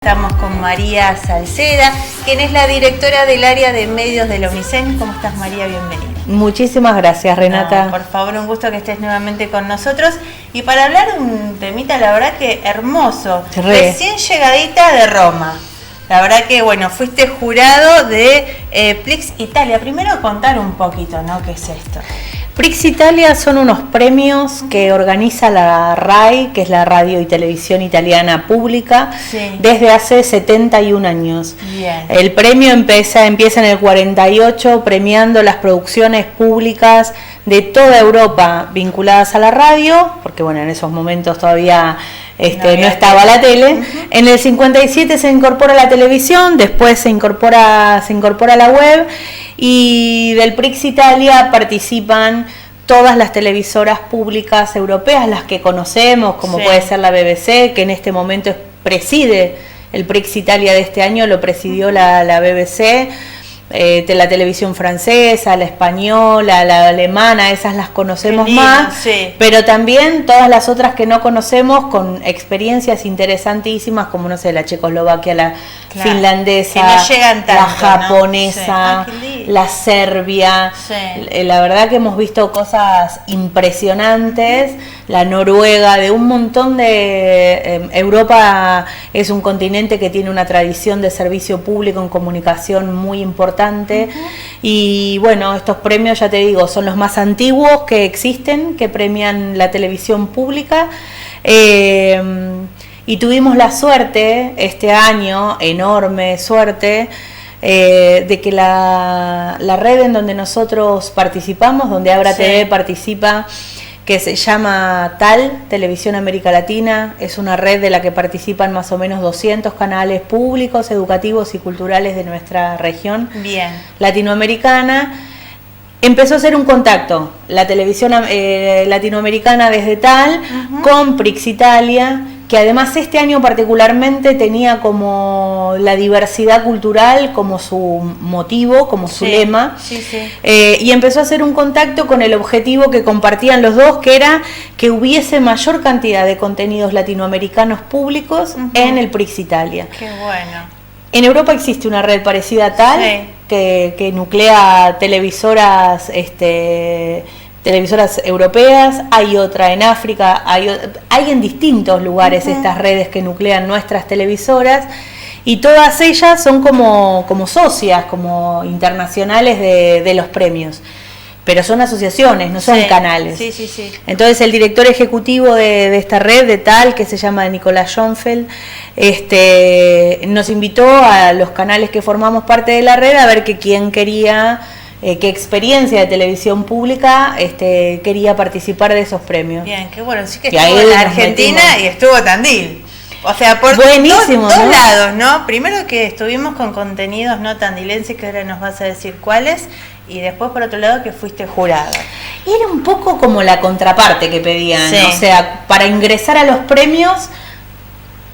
Estamos con María Salceda, quien es la directora del área de medios del OMICEN. ¿Cómo estás, María? Bienvenida. Muchísimas gracias, Renata. Por favor, un gusto que estés nuevamente con nosotros. Y para hablar un temita, la verdad que hermoso. Recién llegadita de Roma. La verdad que, bueno, fuiste jurado de Prix Italia. Primero contar un poquito, ¿no? ¿Qué es esto? Prix Italia son unos premios que organiza la RAI, que es la Radio y Televisión Italiana Pública, desde hace 71 años. Bien. El premio empieza en el 48, premiando las producciones públicas de toda Europa vinculadas a la radio, porque bueno, en esos momentos todavía no estaba la tele. En el 57 se incorpora la televisión, después se incorpora la web, y del Prix Italia participan todas las televisoras públicas europeas, las que conocemos, como puede ser la BBC, que en este momento preside el Prix Italia de este año, lo presidió la BBC. La televisión francesa, la española, la alemana, esas las conocemos más, pero también todas las otras que no conocemos, con experiencias interesantísimas, como no sé, la Checoslovaquia, la finlandesa, no llegan tanto, la japonesa, la serbia. La verdad que hemos visto cosas impresionantes, la noruega, de un montón de... Europa es un continente que tiene una tradición de servicio público en comunicación muy importante. Y bueno, estos premios, ya te digo, son los más antiguos que existen, que premian la televisión pública. Y tuvimos la suerte este año, enorme suerte, de que la red en donde nosotros participamos, donde Abra TV participa, que se llama TAL, Televisión América Latina, es una red de la que participan más o menos 200 canales públicos, educativos y culturales de nuestra región latinoamericana. Empezó a hacer un contacto la televisión latinoamericana desde TAL con Prix Italia, que además este año particularmente tenía como la diversidad cultural como su motivo, como su lema, y empezó a hacer un contacto con el objetivo que compartían los dos, que era que hubiese mayor cantidad de contenidos latinoamericanos públicos en el Prix Italia. Qué bueno. En Europa existe una red parecida a TAL, que nuclea televisoras europeas, hay otra en África, hay en distintos lugares estas redes que nuclean nuestras televisoras, y todas ellas son como socias, como internacionales de los premios, pero son asociaciones, no son canales. Entonces el director ejecutivo de esta red, de TAL, que se llama Nicolás Schoenfeld, nos invitó a los canales que formamos parte de la red a ver que quién quería... qué experiencia de televisión pública quería participar de esos premios. Bien, qué bueno. Sí que estuvo en la Argentina y estuvo Tandil. O sea, por buenísimo, dos lados, ¿no? Primero que estuvimos con contenidos no tandilenses, que ahora nos vas a decir cuáles, y después por otro lado que fuiste jurado. Era un poco como la contraparte que pedían, o sea, para ingresar a los premios,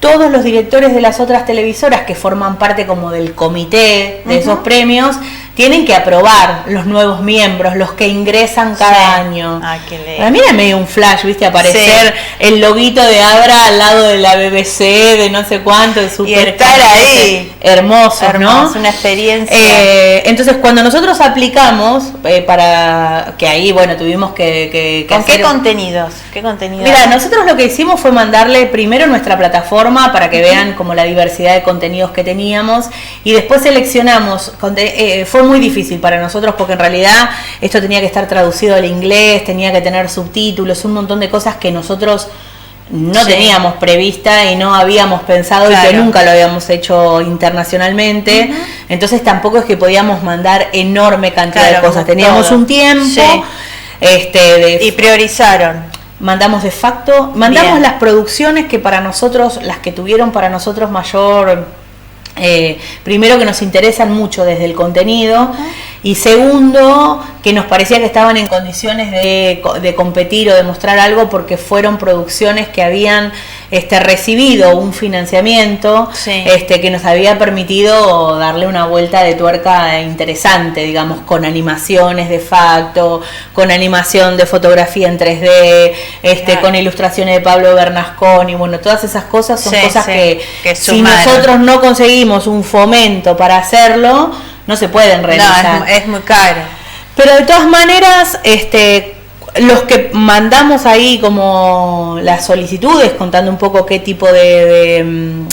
todos los directores de las otras televisoras que forman parte como del comité de esos premios tienen que aprobar los nuevos miembros, los que ingresan cada año. A mí era medio un flash, viste, aparecer el loguito de Abra al lado de la BBC, de no sé cuánto, de super, y estar ahí. Hermoso, ¿no? Es una experiencia. Entonces, cuando nosotros aplicamos, para que ahí, bueno, tuvimos que ¿Con hacer... qué contenidos? Mira, nosotros lo que hicimos fue mandarle primero nuestra plataforma para que vean como la diversidad de contenidos que teníamos, y después seleccionamos, fue muy difícil para nosotros porque en realidad esto tenía que estar traducido al inglés, tenía que tener subtítulos, un montón de cosas que nosotros no teníamos prevista y no habíamos pensado, y que nunca lo habíamos hecho internacionalmente. Entonces tampoco es que podíamos mandar enorme cantidad de cosas, teníamos un tiempo y priorizaron. Mandamos de facto, mandamos las producciones que para nosotros, las que tuvieron para nosotros mayor, primero que nos interesan mucho desde el contenido, Y segundo, que nos parecía que estaban en condiciones de competir o de mostrar algo porque fueron producciones que habían recibido un financiamiento que nos había permitido darle una vuelta de tuerca interesante, digamos, con animaciones de facto, con animación de fotografía en 3D, con ilustraciones de Pablo Bernasconi. Bueno, todas esas cosas son cosas que si nosotros no conseguimos un fomento para hacerlo, no se pueden realizar. No, es muy caro. Pero de todas maneras, los que mandamos ahí como las solicitudes, contando un poco qué tipo de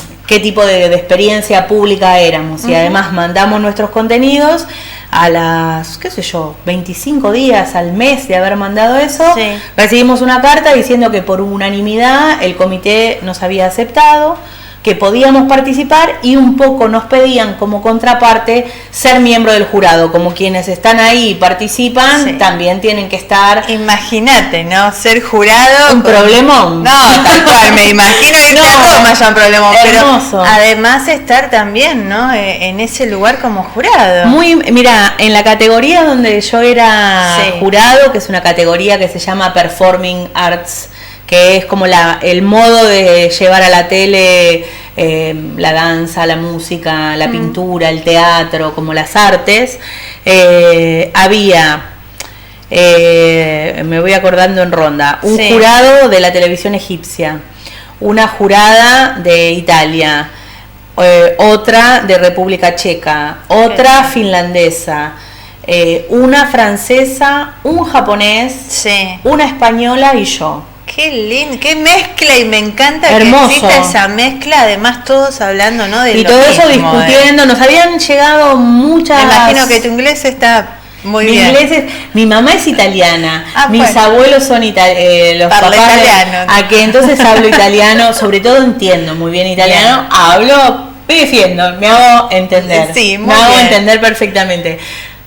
experiencia pública éramos, y además mandamos nuestros contenidos a las, 25 días al mes de haber mandado eso, recibimos una carta diciendo que por unanimidad el comité nos había aceptado, que podíamos participar y un poco nos pedían como contraparte ser miembro del jurado, como quienes están ahí y participan también tienen que estar. Imagínate, ¿no? Ser jurado. Un problemón. No, tal cual, me imagino que no haya un problemón, pero además estar también, ¿no? En ese lugar como jurado. Mira, en la categoría donde yo era jurado, que es una categoría que se llama Performing Arts, que es como el modo de llevar a la tele la danza, la música, la pintura, el teatro, como las artes. Había, me voy acordando en ronda, un jurado de la televisión egipcia, una jurada de Italia, otra de República Checa, otra finlandesa, una francesa, un japonés, una española y yo. Qué lindo, qué mezcla, y me encanta Hermoso. Que exista esa mezcla, además todos hablando, ¿no? Y todo eso discutiendo, nos habían llegado muchas. Me imagino que tu inglés está muy bien. Mi mamá es italiana, mis abuelos son los papás italiano. A que entonces hablo italiano, sobre todo entiendo muy bien italiano, hablo, me defiendo, me hago entender, me hago entender perfectamente.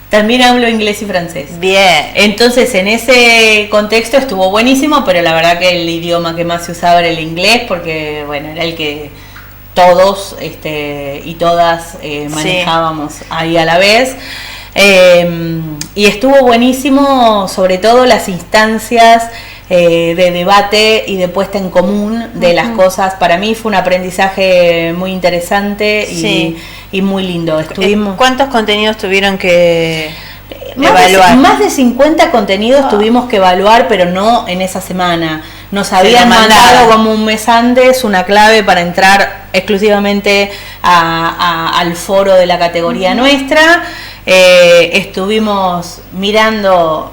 También hablo inglés y francés. Bien. Entonces, en ese contexto estuvo buenísimo, pero la verdad que el idioma que más se usaba era el inglés, porque, bueno, era el que todos y todas manejábamos ahí a la vez. Y estuvo buenísimo, sobre todo las instancias de debate y de puesta en común de las cosas. Para mí fue un aprendizaje muy interesante y muy lindo. ¿Cuántos contenidos tuvieron que evaluar? Más de 50 contenidos tuvimos que evaluar, pero no en esa semana. Nos habían mandado como un mes antes una clave para entrar exclusivamente al foro de la categoría nuestra. Estuvimos mirando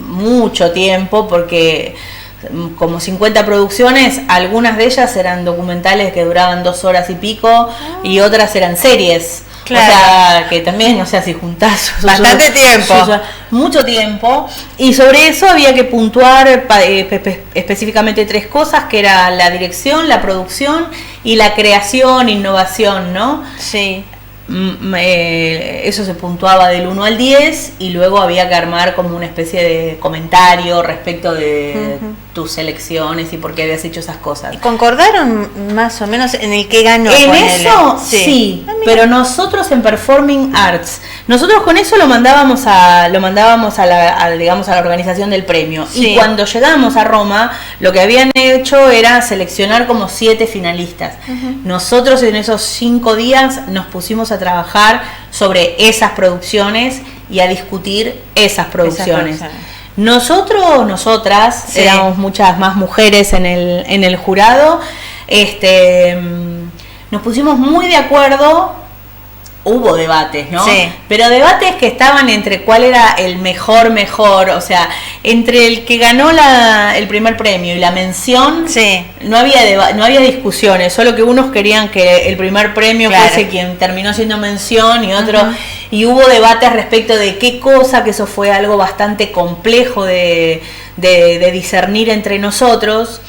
mucho tiempo porque como 50 producciones, algunas de ellas eran documentales que duraban 2 horas y pico y otras eran series. Claro. O sea, que también, o sea, si juntás bastante tiempo, mucho tiempo, y sobre eso había que puntuar específicamente 3 cosas, que era la dirección, la producción y la creación, innovación, ¿no? Sí. Eso se puntuaba del 1 al 10 y luego había que armar como una especie de comentario respecto de tus elecciones y por qué habías hecho esas cosas. ¿Concordaron más o menos en el que ganó? En eso sí, pero nosotros en Performing Arts, nosotros con eso lo mandábamos a la organización del premio, y cuando llegamos a Roma lo que habían hecho era seleccionar como 7 finalistas. Nosotros en esos 5 días nos pusimos a trabajar sobre esas producciones y a discutir esas producciones. Nosotras, éramos muchas más mujeres en el jurado, nos pusimos muy de acuerdo. Hubo debates, ¿no? Sí. Pero debates que estaban entre cuál era el mejor, o sea, entre el que ganó el primer premio y la mención, no había discusiones, solo que unos querían que el primer premio fuese quien terminó siendo mención y otro, y hubo debates respecto de qué cosa, que eso fue algo bastante complejo de discernir entre nosotros.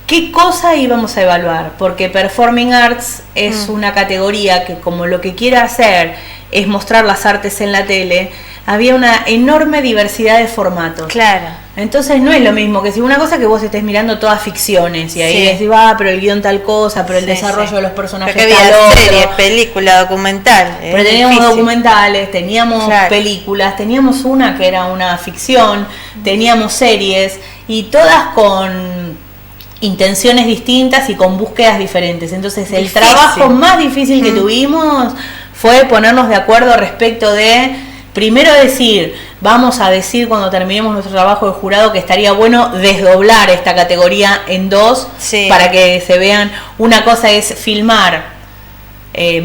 ¿Qué cosa íbamos a evaluar? Porque Performing Arts es una categoría que, como lo que quiere hacer es mostrar las artes en la tele, había una enorme diversidad de formatos. Claro. Entonces no es lo mismo que si una cosa que vos estés mirando todas ficciones y ahí decís, pero el guión tal cosa, pero el desarrollo de los personajes tal otro. Series, película, documental. Pero teníamos documentales, teníamos películas, teníamos una que era una ficción, teníamos series y todas con intenciones distintas y con búsquedas diferentes. Entonces el trabajo más difícil que tuvimos fue ponernos de acuerdo respecto de, primero decir, vamos a decir cuando terminemos nuestro trabajo de jurado que estaría bueno desdoblar esta categoría en dos para que se vean. Una cosa es filmar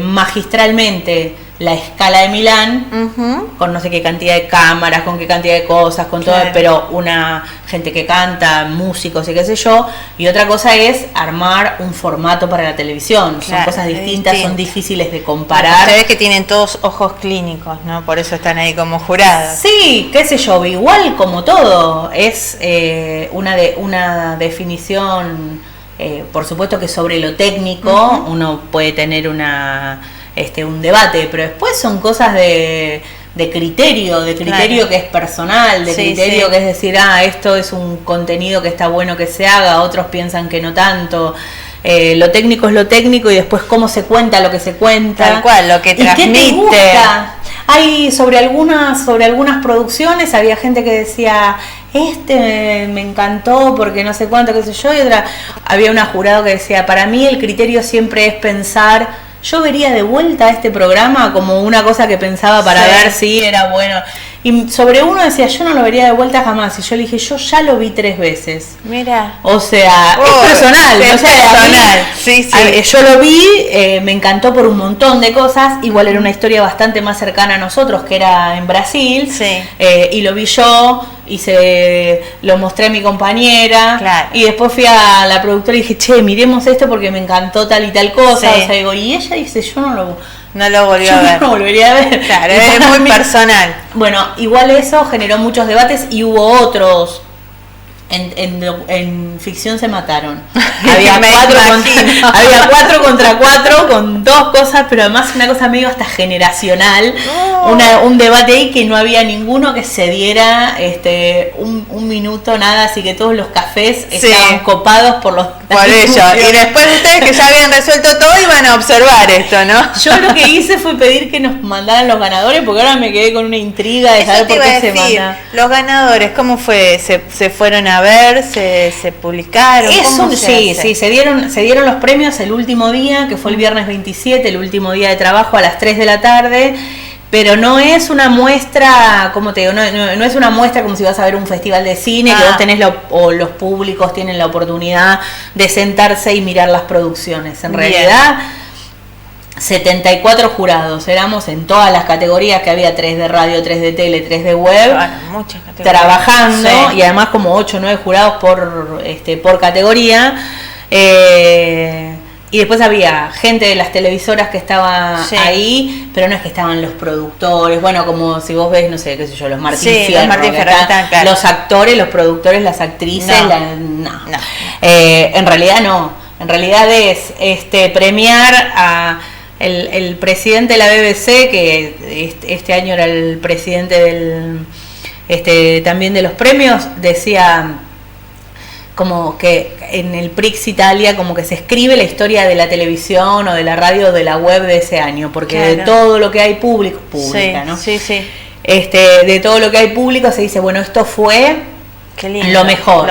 magistralmente la escala de Milán, con no sé qué cantidad de cámaras, con qué cantidad de cosas, con todo, pero una gente que canta, músicos y qué sé yo, y otra cosa es armar un formato para la televisión. Son cosas distintas, son difíciles de comparar. Se ve que tienen todos ojos clínicos, ¿no? Por eso están ahí como jurados. Sí, qué sé yo, igual como todo, es una definición, por supuesto que sobre lo técnico uno puede tener un debate, pero después son cosas de criterio que es personal, de criterio que es decir, esto es un contenido que está bueno que se haga, otros piensan que no tanto. Lo técnico es lo técnico y después cómo se cuenta lo que se cuenta. Tal cual, lo que transmite. ¿Y qué te gusta? Hay sobre algunas producciones había gente que decía, me encantó porque no sé cuánto, qué sé yo, y otra, había una jurado que decía, para mí el criterio siempre es pensar, yo vería de vuelta este programa como una cosa que pensaba para ver si era bueno. Y sobre uno decía, yo no lo vería de vuelta jamás. Y yo le dije, yo ya lo vi 3 veces. Mira. O sea, es personal. Es personal. Yo lo vi, me encantó por un montón de cosas. Igual era una historia bastante más cercana a nosotros, que era en Brasil. Y lo vi yo, lo mostré a mi compañera. Claro. Y después fui a la productora y dije, che, miremos esto porque me encantó tal y tal cosa. O sea, digo, y ella dice, yo no lo volvió a ver. No volvería a ver. Claro, es muy personal. Bueno, igual eso generó muchos debates y hubo otros. En ficción se mataron. Había 4 contra 4 con 2 cosas, pero además una cosa medio hasta generacional. Un debate ahí que no había ninguno que se diera un minuto, nada, así que todos los cafés estaban copados por ellos. Y después ustedes que ya habían resuelto todo iban a observar esto, ¿no? Yo lo que hice fue pedir que nos mandaran los ganadores, porque ahora me quedé con una intriga de saber por qué se mandan. Los ganadores, ¿cómo fue? ¿Se fueron a ver? ¿Se publicaron? Se dieron los premios el último día, que fue el viernes 27, el último día de trabajo a las 3 de la tarde. Pero no es una muestra, como te digo, no es una muestra como si vas a ver un festival de cine, que vos tenés o los públicos tienen la oportunidad de sentarse y mirar las producciones. En realidad, 74 jurados, éramos en todas las categorías, que había 3 de radio, 3 de tele, 3 de web, muchas categorías, trabajando, y además como 8 o 9 jurados por categoría. Y después había gente de las televisoras que estaba ahí, pero no es que estaban los productores, bueno, como si vos ves, no sé, qué sé yo, los Martín Fierro, los actores, los productores, las actrices, no. En realidad no. En realidad es premiar a el presidente de la BBC, que este año era el presidente también de los premios, decía como que en el Prix Italia como que se escribe la historia de la televisión o de la radio o de la web de ese año, porque de todo lo que hay pública, ¿no? De todo lo que hay público se dice, bueno, esto fue lo mejor.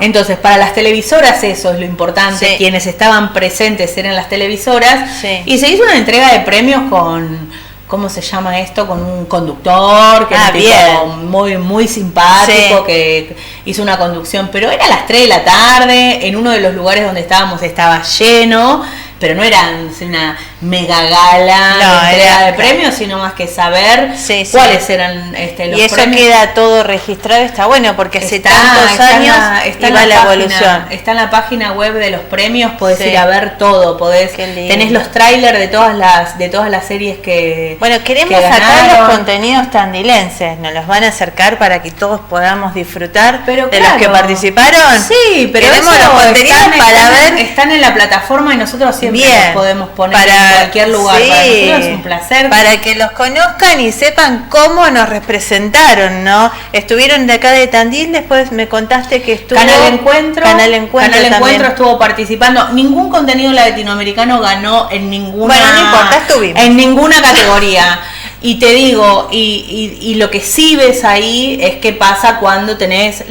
Entonces, para las televisoras eso es lo importante, quienes estaban presentes eran las televisoras, y se hizo una entrega de premios con... ¿Cómo se llama esto? Con un conductor que era tipo muy, muy simpático, que hizo una conducción, pero era a las 3 de la tarde, en uno de los lugares donde estábamos estaba lleno, pero no era una mega gala de entrega de premios, sino más que saber cuáles eran los premios. Y eso queda todo registrado, está bueno, porque hace tantos años iba la evolución. Está en la página web de los premios, podés ir a ver todo, tenés los trailers de todas las series que queremos sacar los contenidos tandilenses, nos los van a acercar para que todos podamos disfrutar de los que participaron. Sí, pero queremos los contenidos para ver. Están en la plataforma y nosotros siempre siempre los podemos poner en cualquier lugar. Sí, para nosotros es un placer. Para que los conozcan y sepan cómo nos representaron, ¿no? Estuvieron de acá de Tandil, después me contaste que estuvo... Canal Encuentro también estuvo participando. Ningún contenido latinoamericano ganó en ninguna... Bueno, no importa, estuvimos. En ninguna categoría. Y te digo, y lo que sí ves ahí es qué pasa cuando tenés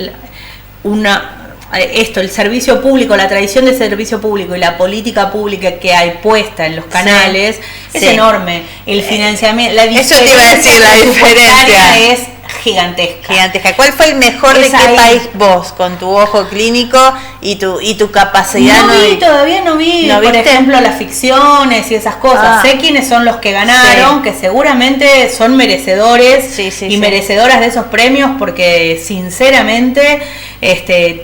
el servicio público, la tradición de servicio público y la política pública que hay puesta en los canales es enorme. El financiamiento, la eso te iba a decir, la diferencia es gigantesca. ¿Cuál fue el mejor de qué país vos, con tu ojo clínico y tu capacidad? Todavía no vi, por ejemplo, las ficciones y esas cosas. Sé quiénes son los que ganaron, que seguramente son merecedores merecedoras de esos premios, porque sinceramente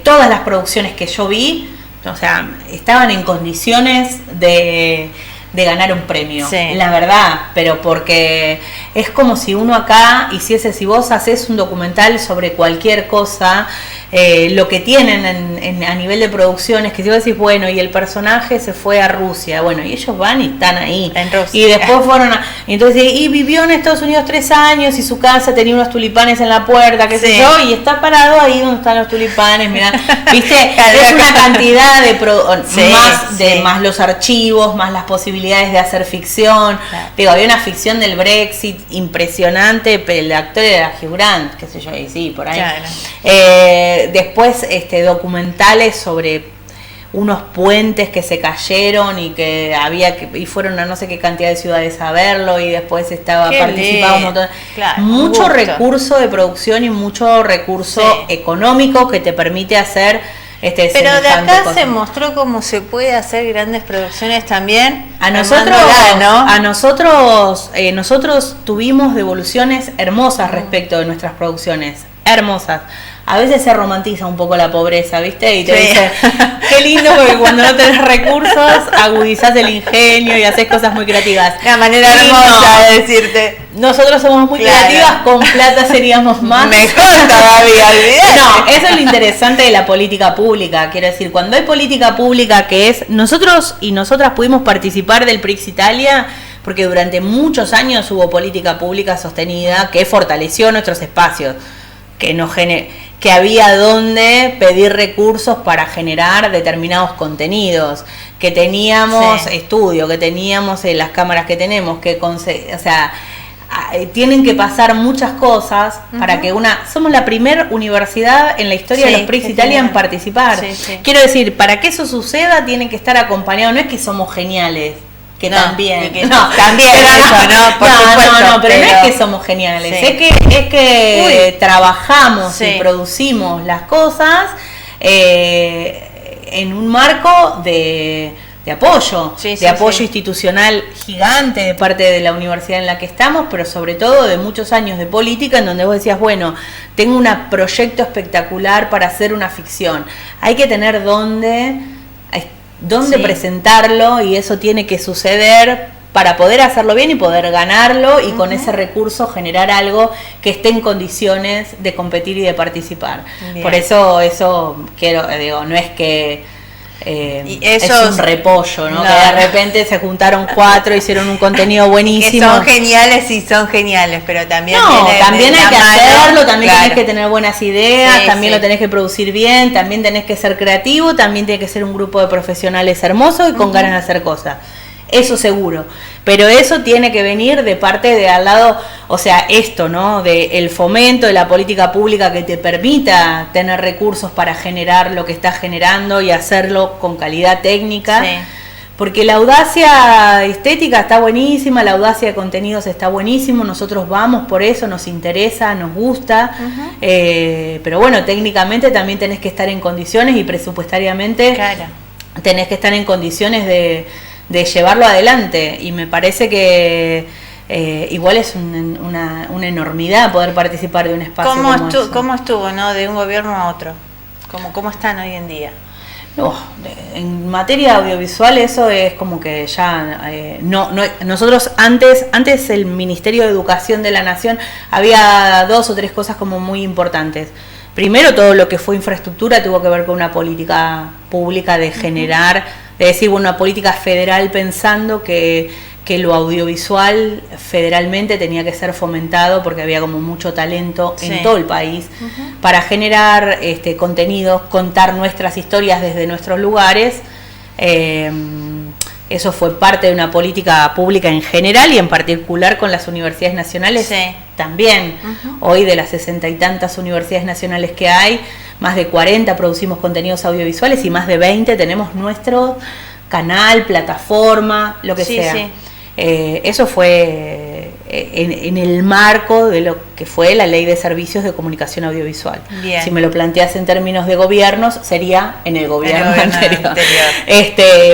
todas las producciones que yo vi, o sea, estaban en condiciones de ganar un premio, la verdad, pero porque es como si uno acá hiciese, si vos haces un documental sobre cualquier cosa, lo que tienen a nivel de producción es que si vos decís, bueno, y el personaje se fue a Rusia, bueno, y ellos van y están ahí, en Rusia. Y después fueron entonces, y vivió en Estados Unidos 3 años y su casa tenía unos tulipanes en la puerta, qué sé yo, y está parado ahí donde están los tulipanes, mirá, viste, es una cantidad de más los archivos, más las posibilidades de hacer ficción. Digo, había una ficción del Brexit impresionante, pero el actor era Hugh Grant, qué sé yo, y sí, por ahí. Después documentales sobre unos puentes que se cayeron y que y fueron a no sé qué cantidad de ciudades a verlo, y después participaba un montón. Mucho recurso de producción y mucho recurso económico que te permite hacer pero de acá se mostró cómo se puede hacer grandes producciones también. Nosotros tuvimos devoluciones hermosas respecto de nuestras producciones, hermosas. A veces se romantiza un poco la pobreza, ¿viste? Y te dicen, qué lindo, porque cuando no tenés recursos, agudizás el ingenio y haces cosas muy creativas. Una manera hermosa de decirte. Nosotros somos muy creativas, con plata seríamos más. Mejor todavía, olvidate. No, eso es lo interesante de la política pública. Quiero decir, cuando hay política pública que es... Nosotros y nosotras pudimos participar del Prix Italia porque durante muchos años hubo política pública sostenida que fortaleció nuestros espacios, que había donde pedir recursos para generar determinados contenidos, que teníamos estudio, que teníamos las cámaras que tenemos, tienen que pasar muchas cosas para que somos la primera universidad en la historia de los Prix Italia en participar. Quiero decir, para que eso suceda tienen que estar acompañados, no es que somos geniales, que también, también eso, ¿no? Por supuesto, pero no es que somos geniales, es que trabajamos y producimos las cosas en un marco de apoyo, apoyo institucional gigante de parte de la universidad en la que estamos, pero sobre todo de muchos años de política en donde vos decías, bueno, tengo un proyecto espectacular para hacer una ficción, hay que tener dónde presentarlo, y eso tiene que suceder para poder hacerlo bien y poder ganarlo, y con ese recurso generar algo que esté en condiciones de competir y de participar. Bien. Por eso no es que y ellos, es un repollo, ¿no? Que de repente se juntaron 4, hicieron un contenido buenísimo. Que son geniales, pero también también hay que hacerlo, también tenés que tener buenas ideas, también lo tenés que producir bien, también tenés que ser creativo, también tiene que ser un grupo de profesionales hermosos y con ganas de hacer cosas. Eso seguro, pero eso tiene que venir de parte de al lado, o sea, esto, ¿no? De el fomento de la política pública que te permita tener recursos para generar lo que estás generando y hacerlo con calidad técnica, porque la audacia estética está buenísima, la audacia de contenidos está buenísimo, nosotros vamos por eso, nos interesa, nos gusta, pero bueno, técnicamente también tenés que estar en condiciones y presupuestariamente tenés que estar en condiciones de llevarlo adelante, y me parece que igual es una enormidad poder participar de un espacio ¿Cómo estuvo, no, de un gobierno a otro? ¿Cómo están hoy en día? En materia audiovisual eso es como que ya nosotros antes el Ministerio de Educación de la Nación había 2 o 3 cosas como muy importantes. Primero, todo lo que fue infraestructura tuvo que ver con una política pública de generar de decir, bueno, una política federal pensando que lo audiovisual federalmente tenía que ser fomentado porque había como mucho talento en todo el país para generar contenidos, contar nuestras historias desde nuestros lugares. Eso fue parte de una política pública en general y en particular con las universidades nacionales también. Hoy de las 60 y tantas universidades nacionales que hay, más de 40 producimos contenidos audiovisuales y más de 20 tenemos nuestro canal, plataforma, lo que sea. Eso fue en el marco de lo que fue la Ley de Servicios de Comunicación Audiovisual. Bien. Si me lo planteas en términos de gobiernos, sería en el gobierno anterior.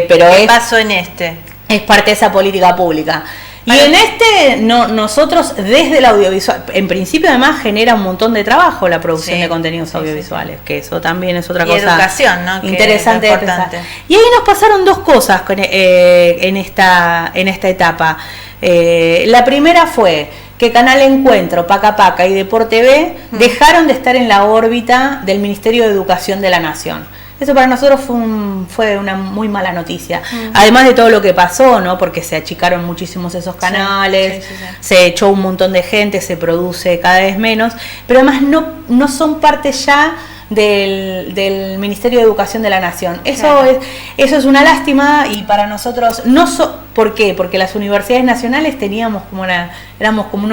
Pero ¿qué pasó en este? Es parte de esa política pública. Y en nosotros desde el audiovisual, en principio además genera un montón de trabajo la producción de contenidos audiovisuales, que eso también es otra cosa educación, ¿no? Interesante de pensar. Y ahí nos pasaron dos cosas en esta etapa. La primera fue que Canal Encuentro, Paca Paca y Deporte B dejaron de estar en la órbita del Ministerio de Educación de la Nación. Eso para nosotros fue una muy mala noticia. Además de todo lo que pasó, ¿no? Porque se achicaron muchísimos esos canales, se echó un montón de gente, se produce cada vez menos, pero además no son parte ya del Ministerio de Educación de la Nación. Eso es una lástima y para nosotros ¿por qué? Porque las universidades nacionales éramos como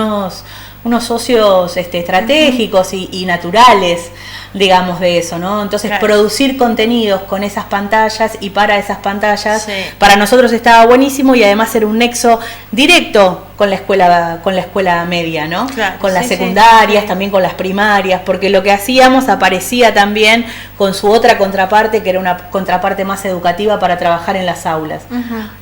unos socios estratégicos y naturales, digamos, de eso, ¿no? Entonces producir contenidos con esas pantallas y para esas pantallas para nosotros estaba buenísimo y además era un nexo directo con la escuela media, ¿no? Con las secundarias, también con las primarias, porque lo que hacíamos aparecía también con su otra contraparte, que era una contraparte más educativa para trabajar en las aulas.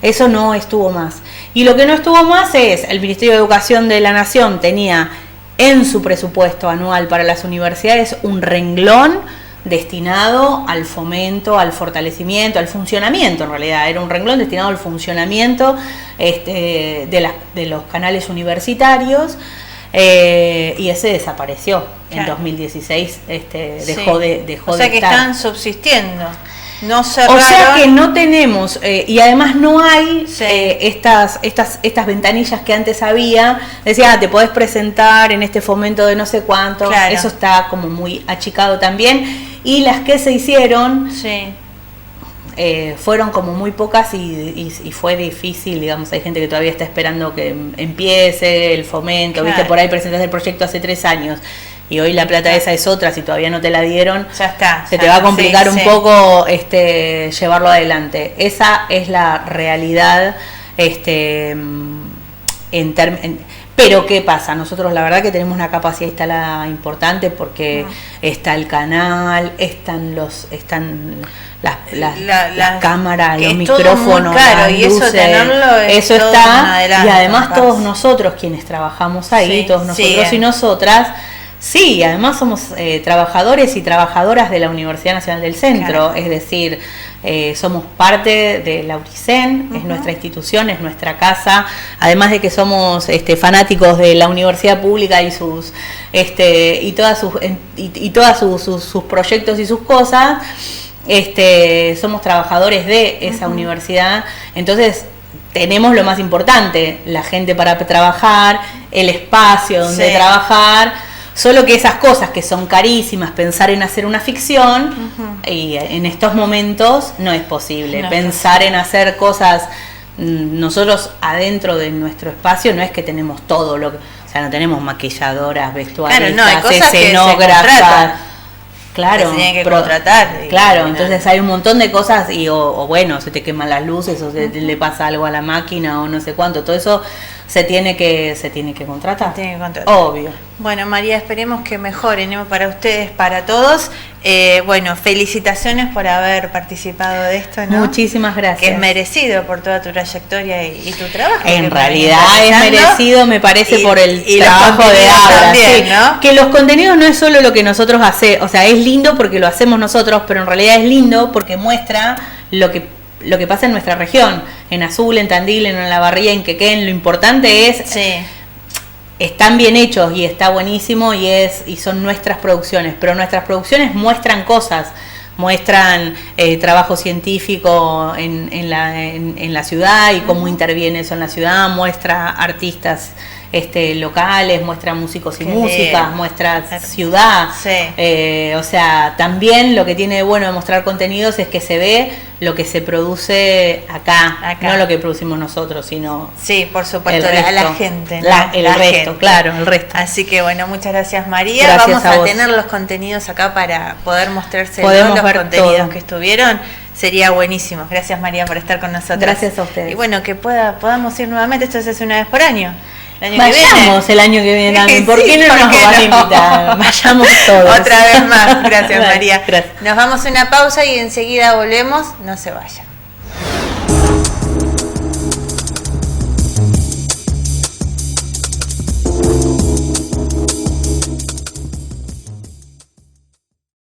Eso no estuvo más. Y lo que no estuvo más es, el Ministerio de Educación de la Nación tenía en su presupuesto anual para las universidades un renglón destinado al fomento, al fortalecimiento, al funcionamiento, en realidad era un renglón destinado al funcionamiento de los canales universitarios, y ese desapareció en 2016, dejó de estar. O sea que están subsistiendo. No cerraron. O sea que no tenemos, y además no hay estas ventanillas que antes había, decía, te podés presentar en este fomento de no sé cuánto, eso está como muy achicado también, y las que se hicieron fueron como muy pocas y fue difícil, digamos, hay gente que todavía está esperando que empiece el fomento, viste, por ahí presentaste el proyecto hace 3 años. Y hoy la plata esa es otra, si todavía no te la dieron, se te va a complicar un poco llevarlo adelante. Esa es la realidad. Pero ¿qué pasa? Nosotros la verdad que tenemos una capacidad instalada importante porque está el canal, están las cámaras, los micrófonos, las luces, eso está, y además todos nosotros quienes trabajamos ahí, todos nosotros y nosotras. Sí, además somos trabajadores y trabajadoras de la Universidad Nacional del Centro, es decir, somos parte de la URICEN, es nuestra institución, es nuestra casa, además de que somos fanáticos de la universidad pública y sus todas sus proyectos y sus cosas, somos trabajadores de esa universidad, entonces tenemos lo más importante, la gente para trabajar, el espacio donde trabajar. Solo que esas cosas que son carísimas, pensar en hacer una ficción, y en estos momentos no es posible. Pensar en hacer cosas, nosotros adentro de nuestro espacio no es que tenemos todo, o sea, no tenemos maquilladoras, vestuaristas, escenógrafas. Claro, se tiene que contratar. Claro, entonces hay un montón de cosas o bueno, se te queman las luces o le pasa algo a la máquina o no sé cuánto, todo eso se tiene que contratar. Obvio. Bueno, María, esperemos que mejoren para ustedes, para todos. Bueno, felicitaciones por haber participado de esto, ¿no? Muchísimas gracias. Que es merecido por toda tu trayectoria y tu trabajo. En realidad es merecido, me parece, por el trabajo de Abra. También, ¿no? Que los contenidos no es solo lo que nosotros hacemos, o sea, es lindo porque lo hacemos nosotros, pero en realidad es lindo porque muestra lo que pasa en nuestra región, en Azul, en Tandil, en Olavarría, en Quequén. Lo importante es... Están bien hechos y está buenísimo y son nuestras producciones, pero nuestras producciones muestran cosas muestran trabajo científico en la ciudad y cómo interviene eso en la ciudad, muestra artistas locales, muestra músicos y músicas, muestra ciudad. Sí. O sea, también lo que tiene de bueno de mostrar contenidos es que se ve lo que se produce acá. No lo que producimos nosotros, sino sí, por supuesto, la gente, ¿no? el resto, claro, el resto. Así que bueno, muchas gracias, María. Gracias. Vamos a tener los contenidos acá para poder mostrarse los contenidos todo que estuvieron. Sería buenísimo. Gracias, María, por estar con nosotros. Gracias a ustedes. Y bueno, que podamos ir nuevamente. Esto se hace una vez por año. Vayamos el año que viene también. ¿Por qué no nos van a invitar? Vayamos todos. Otra vez más. Gracias, María. Gracias. Nos vamos a una pausa y enseguida volvemos. No se vayan.